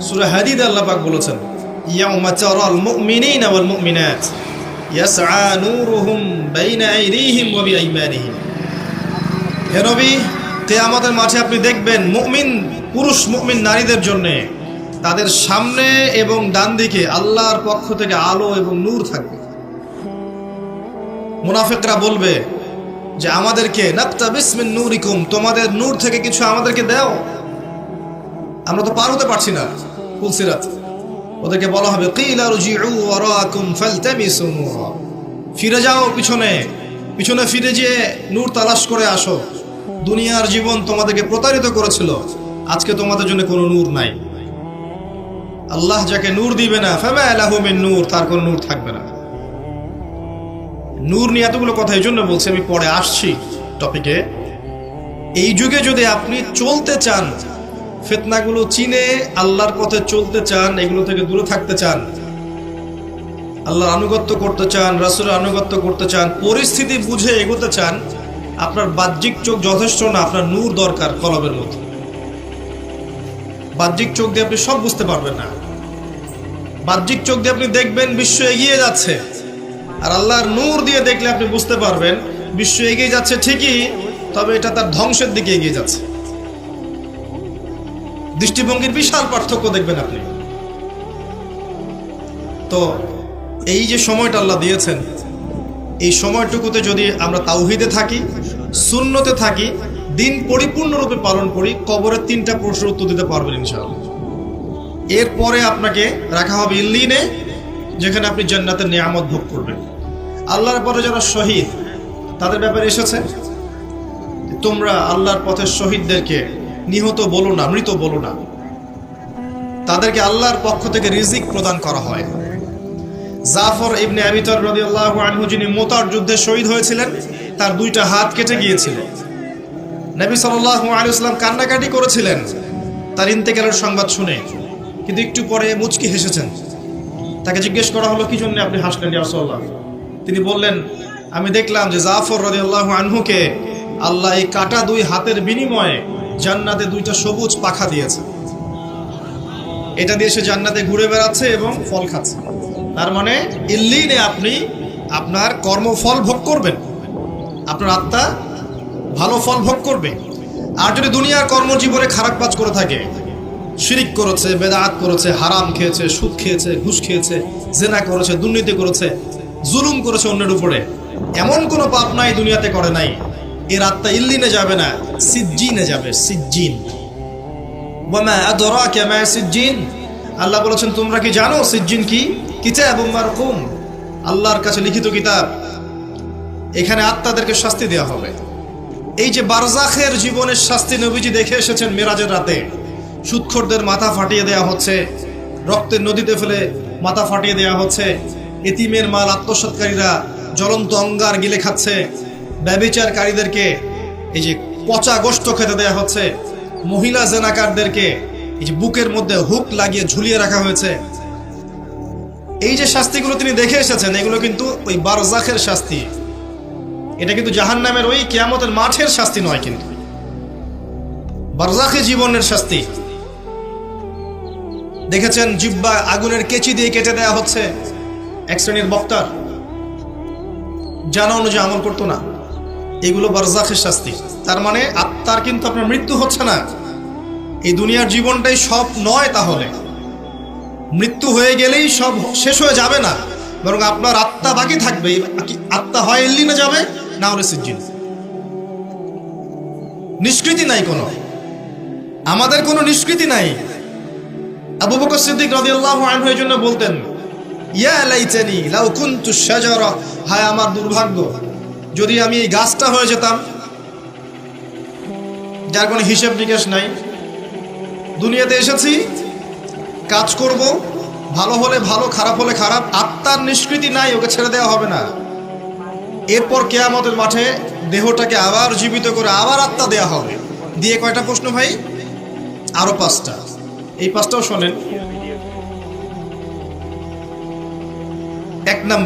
সূরা হাদীদে আল্লাহ পাক বলেছেন, ইয়াউমা তারাল মুমিনিনা ওয়াল মুমিনাত ইয়াসআ নূরুহুম বাইনা আইদিহিম ওয়া বিআইমানিহিম। হে নবী, কিয়ামতের মাঠে আপনি দেখবেন মুমিন পুরুষ মুমিন নারীদের জন্য তাদের সামনে এবং ডান দিকে আল্লাহর পক্ষ থেকে আলো এবং নূর থাকবে। মুনাফিকরা বলবে যে আমাদেরকে নাকতাবিস মিন নূরিকুম, তোমাদের নূর থেকে কিছু আমাদেরকে দাও, আমরা তো পার হতে পারছি না ফুলসিরাত। ওদেরকে বলা হবে কিলা রুজিউ ওয়ারাকুম ফালতামিসু নূরা, ফিরে যাও পিছনে পিছনে ফিরে যেয়ে নূর তালাশ করে আসো। দুনিয়ার জীবন তোমাদেরকে প্রতারিত করেছিল, আজকে তোমাদের জন্য কোনো নূর নাই। আল্লাহ যাকে নূর দিবে না ফামা লাহু মিন নূর, তার কোনো নূর থাকবে না। নূর নিয়ে এতগুলো কথা এই জন্য বলছি, আমি পরে আসছি টপিকে। এই যুগে যদি আপনি চলতে চান, ফিতনাগুলো চিনে আল্লাহর পথে চলতে চান, এগুলো থেকে দূরে থাকতে চান, আল্লাহর আনুগত্য করতে চান, রাসূলের আনুগত্য করতে চান, পরিস্থিতি বুঝে এগোতে চান, আপনার বাহ্যিক চোখ যথেষ্ট না, আপনার নূর দরকার কলবের মধ্যে। বাহ্যিক চোখ দিয়ে আপনি সব বুঝতে পারবেন না। বাহ্যিক চোখ দিয়ে আপনি দেখবেন বিশ্ব এগিয়ে যাচ্ছে, আর আল্লাহর নূর দিয়ে দেখলে আপনি বুঝতে পারবেন বিশ্ব এগিয়ে যাচ্ছে ঠিকই, তবে এটা তার ধ্বংসের দিকে এগিয়ে যাচ্ছে। দৃষ্টিভঙ্গির বিশাল পার্থক্য দেখবেন আপনি। তো এই যে সময়টা আল্লাহ দিয়েছেন, এই সময়টুকুতে যদি আমরা তাওহীদে থাকি, সুন্নতে থাকি, দিন পরিপূর্ণরূপে পালন করি, কবরের 3টা প্রশ্নের উত্তর দিতে পারবেন ইনশাআল্লাহ। এরপরে আপনাকে রাখা হবে ইল্লিনে, যেখানে আপনি জান্নাতের নিয়ামত ভোগ করবেন। আল্লাহর পরে যারা শহীদ, তাদের ব্যাপারে এসেছে, তোমরা আল্লাহর পথের শহীদদেরকে নিহত বলো না, মৃত বলো না, তাদেরকে আল্লাহর পক্ষ থেকে রিজিক প্রদান করা হয়। জাফর ইবনে আবি তালিব রাদিয়াল্লাহু আনহু, যিনি মুতার যুদ্ধে শহীদ হয়েছিলেন, তার 2টা হাত কেটে গিয়েছিল। নবী সাল্লাল্লাহু আলাইহি ওয়াসাল্লাম কান্নাকাটি করেছিলেন তার ইন্তেকালের সংবাদ শুনে, কিন্তু একটু পরে মুচকি হেসেছেন। তাকে জিজ্ঞেস করা হলো, কি জন্য আপনি হাসলেন ইয়া রাসূলুল্লাহ? তিনি বললেন, আমি দেখলাম যে জাফর রাদিয়াল্লাহু আনহুকে আল্লাহ এই কাটা 2 হাতের বিনিময়ে জান্নাতে 2টা সবুজ পাখা দিয়েছে। এটা দিয়ে সে জান্নাতে ঘুরে বেড়াচ্ছে এবং ফল খাচ্ছে। তার মানে ইল্লিনে আপনি আপনার কর্মফল ভোগ করবেন, আপনার আত্মা ভালো ফল ভোগ করবে। আর যদি দুনিয়ার কর্মজীবনে খারাপ কাজ করে থাকে, শিরিক করেছে, বেদাত করেছে, হারাম খেয়েছে, সুদ খেয়েছে, ঘুষ খেয়েছে, জেনা করেছে, দুর্নীতি করেছে, জুলুম করেছে অন্যের উপরে, এমন কোনো পাপ নাই দুনিয়াতে করে নাই, এর আত্মা ইল্লিনে যাবে না, সিজ্জিনে যাবে। সিজ্জিন, ওয়ামা আদরাকা মা সিজ্জিন, আল্লাহ বলেছেন তোমরা কি জানো সিজ্জিন কি? কিতাবুম মারকুম, আল্লাহর কাছে লিখিত কিতাব। এখানে আত্মাদেরকে শাস্তি দেওয়া হবে। এই যে বারজাখের জীবনের শাস্তি নবীজি দেখে এসেছেন মেরাজের রাতে, সুদখোরদের মাথা ফাটিয়ে দেওয়া হচ্ছে, রক্তের নদীতে ফেলে মাথা ফাটিয়ে দেওয়া হচ্ছে, এতিমের মাল আত্মসাৎকারীরা জ্বলন্ত অঙ্গার গিলে খাচ্ছে, ব্যভিচারকারীদেরকে এই যে পচা গোশত খেতে দেওয়া হচ্ছে, মহিলা জেনাকারদেরকে এই যে বুকের মধ্যে হুক লাগিয়ে ঝুলিয়ে রাখা হয়েছে। এই যে শাস্তিগুলো তিনি দেখে এসেছেন, এগুলো কিন্তু ওই বারজাখের শাস্তি। এটা কিন্তু জাহান্নামের ওই কিয়ামতের মাঠের শাস্তি নয়, কিন্তু বারজাখে জীবনের শাস্তি। দেখেছেন জিহ্বা আগুনের কেচি দিয়ে কেটে দেওয়া হচ্ছে এক শ্রেণীর বক্তার, জানা অনুযায়ী আমল করতো না। এগুলো বারজাখের শাস্তি। তার মানে আত্মার কিন্তু আপনার মৃত্যু হচ্ছে না। এই দুনিয়ার জীবনটাই সব নয়, তাহলে মৃত্যু হয়ে গেলেই সব শেষ হয়ে যাবে না, বরং আপনার আত্মা বাকি থাকবে। আত্মা হয় ইল্লিনে যাবে, না হলে সিজ্জিন। নিষ্কৃতি নাই কোনো, আমাদের কোনো নিষ্কৃতি নাই। আবু বকর সিদ্দিক রাদিয়াল্লাহু আনহু এই জন্য বলতেন, ইয়া লাইতানি লাউ কুনতু শাজারা, হায় আমার দুর্ভাগ্য যদি আমি এই গাছটা হয়ে যেতাম, যার কোনো হিসেব নিকেশ নাই। দুনিয়াতে এসেছি, কাজ করব, ভালো হলে ভালো, খারাপ হলে খারাপ। আত্মার নিষ্কৃতি নাই, ওকে ছেড়ে দেওয়া হবে না। এরপর কিয়ামতের মাঠে দেহটাকে আবার জীবিত করে আবার আত্মা দেয়া হবে। দিয়ে কয়টা প্রশ্ন ভাই? আরো 5টা। এই 5টাও শোনেন। 1 নম্বর,